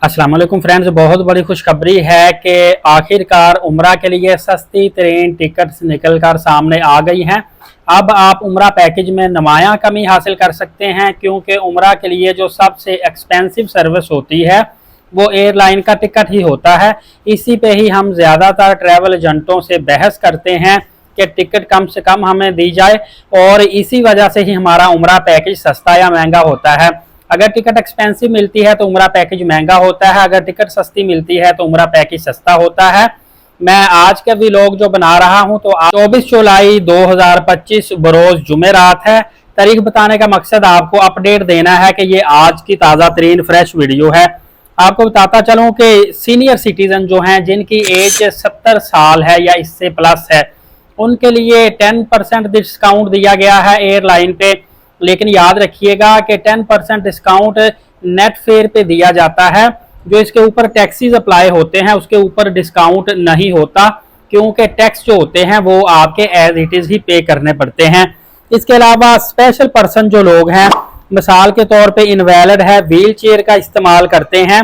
अस्सलाम वालेकुम फ्रेंड्स, बहुत बड़ी खुशखबरी है कि आखिरकार उम्रा के लिए सस्ती तरीन टिकट्स निकल कर सामने आ गई हैं। अब आप उम्रा पैकेज में नुमायां कमी हासिल कर सकते हैं, क्योंकि उम्रा के लिए जो सबसे एक्सपेंसिव सर्विस होती है वो एयरलाइन का टिकट ही होता है। इसी पे ही हम ज़्यादातर ट्रैवल एजेंटों से बहस करते हैं कि टिकट कम से कम हमें दी जाए, और इसी वजह से ही हमारा उम्रा पैकेज सस्ता या महंगा होता है। अगर टिकट एक्सपेंसिव मिलती है तो उम्रा पैकेज महंगा होता है, अगर टिकट सस्ती मिलती है तो उम्रा पैकेज सस्ता होता है। मैं आज का व्लॉग जो बना रहा हूं तो 24 जुलाई 2025 बरोज जुमेरात है। तारीख बताने का मकसद आपको अपडेट देना है कि ये आज की ताज़ा तरीन फ्रेश वीडियो है। आपको बताता चलूं कि सीनियर सिटीजन जो हैं, जिनकी एज 70 साल है या इससे प्लस है, उनके लिए 10% डिस्काउंट दिया गया है एयरलाइन पे। लेकिन याद रखिएगा कि 10% डिस्काउंट नेट फेयर पे दिया जाता है। जो इसके ऊपर टैक्सीज अप्लाई होते हैं उसके ऊपर डिस्काउंट नहीं होता, क्योंकि टैक्स जो होते हैं वो आपके एज इट इज ही पे करने पड़ते हैं। इसके अलावा स्पेशल पर्सन जो लोग हैं, मिसाल के तौर पे इनवैलिड है, व्हील चेयर का इस्तेमाल करते हैं,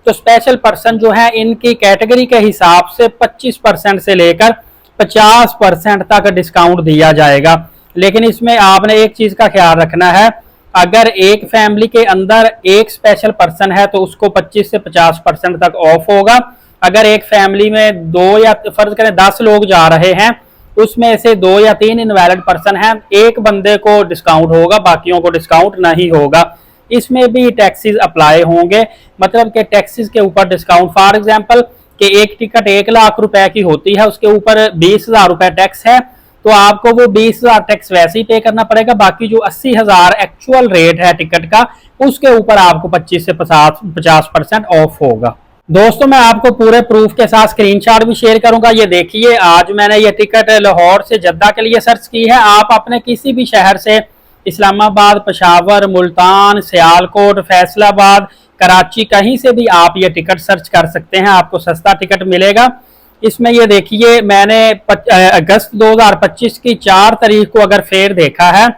तो स्पेशल पर्सन जो है इनकी कैटेगरी के हिसाब से 25% से लेकर 50% तक डिस्काउंट दिया जाएगा। लेकिन इसमें आपने एक चीज का ख्याल रखना है, अगर एक फैमिली के अंदर एक स्पेशल पर्सन है तो उसको 25 से 50% तक ऑफ होगा। अगर एक फैमिली में 2 या फर्ज करें 10 लोग जा रहे हैं, उसमें से 2 या 3 इनवैलिड पर्सन हैं, एक बंदे को डिस्काउंट होगा, बाकियों को डिस्काउंट नहीं होगा। इसमें भी टैक्सीज अप्लाई होंगे, मतलब कि टैक्सीज के ऊपर डिस्काउंट। फॉर एग्जाम्पल कि एक टिकट 1 लाख रुपए की होती है, उसके ऊपर 20,000 रुपए टैक्स है, तो आपको वो 20,000 टैक्स वैसे ही पे करना पड़ेगा। बाकी जो 80,000 एक्चुअल रेट है टिकट का, उसके ऊपर आपको 25 से 50% ऑफ होगा। दोस्तों, मैं आपको पूरे प्रूफ के साथ स्क्रीनशॉट भी शेयर करूंगा। ये देखिए, आज मैंने ये टिकट लाहौर से जद्दा के लिए सर्च की है। आप अपने किसी भी शहर से, इस्लामाबाद, पेशावर, मुल्तान, सियालकोट, फैसलाबाद, कराची, कहीं से भी आप ये टिकट सर्च कर सकते हैं, आपको सस्ता टिकट मिलेगा। इसमें ये देखिए, मैंने अगस्त 2025 की 4 तारीख को अगर फेयर देखा है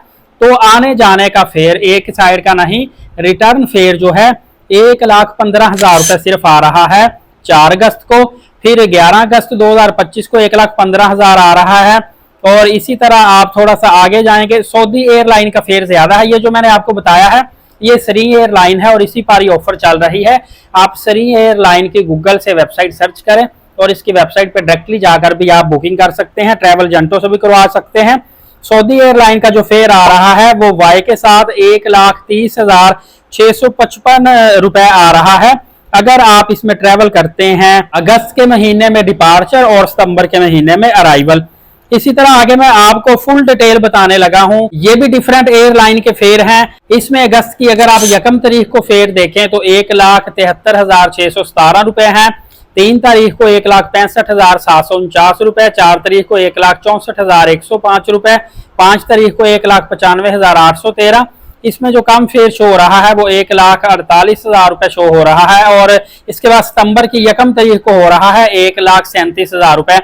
तो आने जाने का फेयर एक साइड का नहीं, रिटर्न फेयर जो है 1,15,000 रुपये सिर्फ आ रहा है 4 अगस्त को। फिर 11 अगस्त 2025 को 1,15,000 आ रहा है। और इसी तरह आप थोड़ा सा आगे जाएंगे, सऊदी एयरलाइन का फेयर ज्यादा है। ये जो मैंने आपको बताया है ये सरी एयरलाइन है और इसी पर ही ऑफर चल रही है। आप सरी एयरलाइन की गूगल से वेबसाइट सर्च करें और इसकी वेबसाइट पे डायरेक्टली जाकर भी आप बुकिंग कर सकते हैं, ट्रैवल एजेंटों से भी करवा सकते हैं। सऊदी एयरलाइन का जो फेयर आ रहा है वो वाई के साथ 1,30,655 रुपए आ रहा है, अगर आप इसमें ट्रैवल करते हैं अगस्त के महीने में डिपार्चर और सितंबर के महीने में अराइवल। इसी तरह आगे मैं आपको फुल डिटेल बताने लगा हूं। ये भी डिफरेंट एयरलाइन के फेयर हैं। इसमें अगस्त की अगर आप 1 तारीख को फेयर देखें तो 1,73,617 रुपए हैं। 3 तारीख को 1,65,749 रुपए, 4 तारीख को 1,64,105 रुपए, 5 तारीख को 1,95,813। इसमें जो कम फेयर शो हो रहा है वो 1,48,000 रुपए शो हो रहा है। और इसके बाद सितंबर की 1 तारीख को हो रहा है 1,37,000 रुपए।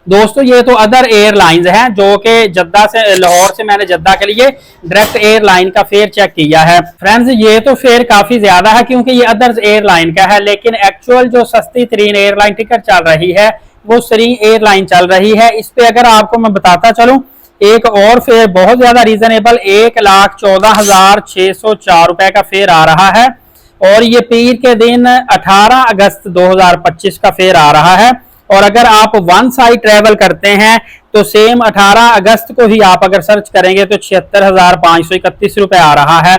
दोस्तों, ये तो अदर एयरलाइंस हैं जो कि जद्दा से, लाहौर से मैंने जद्दा के लिए डायरेक्ट एयरलाइन का फेयर चेक किया है। फ्रेंड्स, ये तो फेयर काफी ज्यादा है क्योंकि ये अदर एयरलाइन का है, लेकिन एक्चुअल जो सस्ती तरीन एयरलाइन टिकट चल रही है वो सरी एयरलाइन चल रही है। इस पे अगर आपको मैं बताता चलूं, एक और फेयर बहुत ज्यादा रीजनेबल 1,14,604 रुपए का फेयर आ रहा है, और ये पीर के दिन 18 अगस्त 2025 का फेयर आ रहा है। और अगर आप वन साइड ट्रेवल करते हैं तो सेम 18 अगस्त को ही आप अगर सर्च करेंगे तो 76,531 रुपए आ रहा है।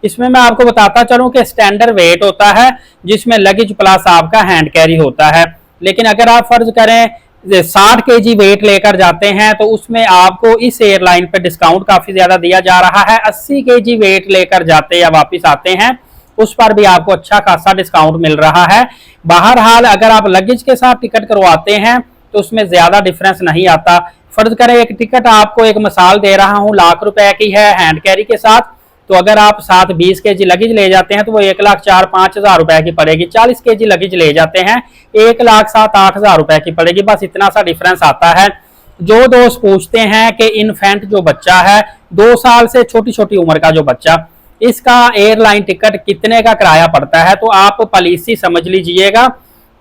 इसमें मैं आपको बताता चलूं कि स्टैंडर्ड वेट होता है, जिसमें लगेज प्लस आपका हैंड कैरी होता है। लेकिन अगर आप फर्ज करें 60 kg वेट लेकर जाते हैं तो उसमें आपको इस एयरलाइन पे डिस्काउंट काफी ज्यादा दिया जा रहा है। 80 kg वेट लेकर जाते या वापिस आते हैं उस पर भी आपको अच्छा खासा डिस्काउंट मिल रहा है। बहरहाल अगर आप लगेज के साथ टिकट करवाते हैं तो उसमें ज्यादा डिफरेंस नहीं आता। फर्ज करें एक टिकट आपको, एक मिसाल दे रहा हूं, लाख रुपए की है हैंड कैरी के साथ, तो अगर आप साथ 20 kg लगेज ले जाते हैं तो वो 1,04,5,000 रुपए की पड़ेगी। 40 kg लगेज ले जाते हैं 1,07,8,000 रुपए की पड़ेगी। बस इतना सा डिफरेंस आता है। जो दोस्त पूछते हैं कि इन्फेंट जो बच्चा है, 2 साल से छोटी छोटी उम्र का जो बच्चा, इसका एयरलाइन टिकट कितने का किराया पड़ता है, तो आप पॉलिसी समझ लीजिएगा।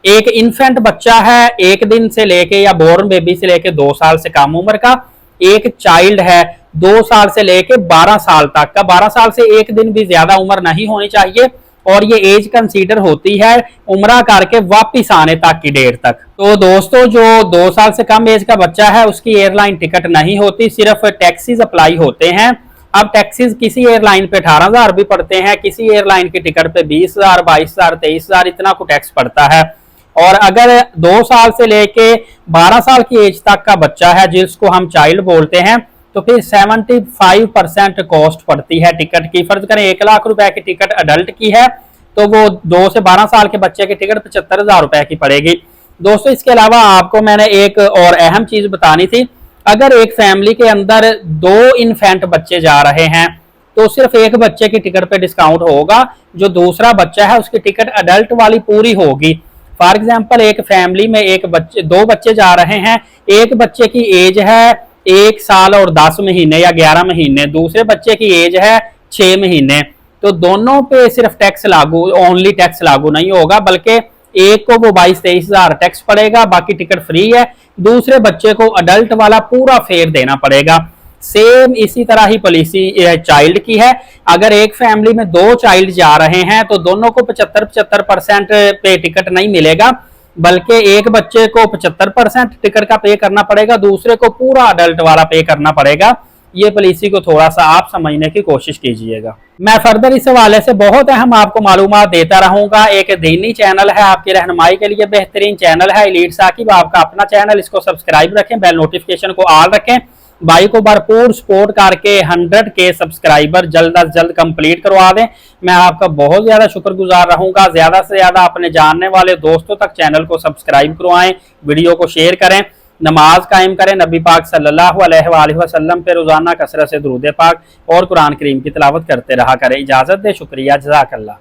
एक इन्फेंट बच्चा है 1 दिन से लेके या बोर्न बेबी से लेके 2 साल से कम उम्र का, एक चाइल्ड है 2 साल से लेके 12 साल तक का, 12 साल से 1 दिन भी ज्यादा उम्र नहीं होनी चाहिए, और ये एज कंसीडर होती है उम्रा करके वापिस आने तक की डेट तक। तो दोस्तों जो 2 साल से कम एज का बच्चा है उसकी एयरलाइन टिकट नहीं होती, सिर्फ टैक्सीज अप्लाई होते हैं। अब टैक्सीज किसी एयरलाइन पे 18,000 भी पड़ते हैं, किसी एयरलाइन की टिकट पे 20,000, 22,000, 23,000 इतना को टैक्स पड़ता है। और अगर 2 साल से लेके 12 साल की एज तक का बच्चा है जिसको हम चाइल्ड बोलते हैं, तो फिर 75% कॉस्ट पड़ती है टिकट की। फर्ज करें 1 लाख रुपए की टिकट अडल्ट की है तो वो 2 से 12 साल के बच्चे की टिकट 75,000 रुपए की पड़ेगी। दोस्तों इसके अलावा आपको मैंने एक और अहम चीज बतानी थी, अगर एक फैमिली के अंदर 2 इन्फेंट बच्चे जा रहे हैं तो सिर्फ एक बच्चे की टिकट पे डिस्काउंट होगा, जो दूसरा बच्चा है उसकी टिकट अडल्ट वाली पूरी होगी। फॉर एग्जाम्पल एक फैमिली में 2 बच्चे जा रहे हैं, एक बच्चे की एज है 1 साल और 10 महीने या 11 महीने, दूसरे बच्चे की एज है 6 महीने, तो दोनों पे सिर्फ टैक्स लागू, ओनली टैक्स लागू नहीं होगा, बल्कि एक को वो 22-23,000 टैक्स पड़ेगा, बाकी टिकट फ्री है, दूसरे बच्चे को अडल्ट वाला पूरा फेयर देना पड़ेगा। सेम इसी तरह ही पॉलिसी चाइल्ड की है। अगर एक फैमिली में 2 चाइल्ड जा रहे हैं तो दोनों को 75% पे टिकट नहीं मिलेगा, बल्कि एक बच्चे को 75% टिकट का पे करना पड़ेगा, दूसरे को पूरा अडल्ट वाला पे करना पड़ेगा। ये पॉलिसी को थोड़ा सा आप समझने की कोशिश कीजिएगा। मैं फर्दर इस हवाले से बहुत अहम आपको मालूमात देता रहूंगा। एक दीनी चैनल है, आपकी रहनुमाई के लिए बेहतरीन चैनल है एलीट साकिब, आपका अपना चैनल, इसको सब्सक्राइब रखें, बेल नोटिफिकेशन को ऑल रखें। भाई को भरपूर सपोर्ट करके 100K सब्सक्राइबर जल्द अज जल्द कंप्लीट करवा दें। मैं आपका बहुत ज्यादा शुक्रगुजार रहूंगा। ज्यादा से ज्यादा अपने जानने वाले दोस्तों तक चैनल को सब्सक्राइब करवाएं, वीडियो को शेयर करें, नमाज कायम करें, नबी पाक सल्लल्लाहु अलैहि वसल्लम पे रोजाना कसरत से दुरूद पाक और कुरान करीम की तिलावत करते रहा करें। इजाजत दे, शुक्रिया, जज़ाकल्लाह।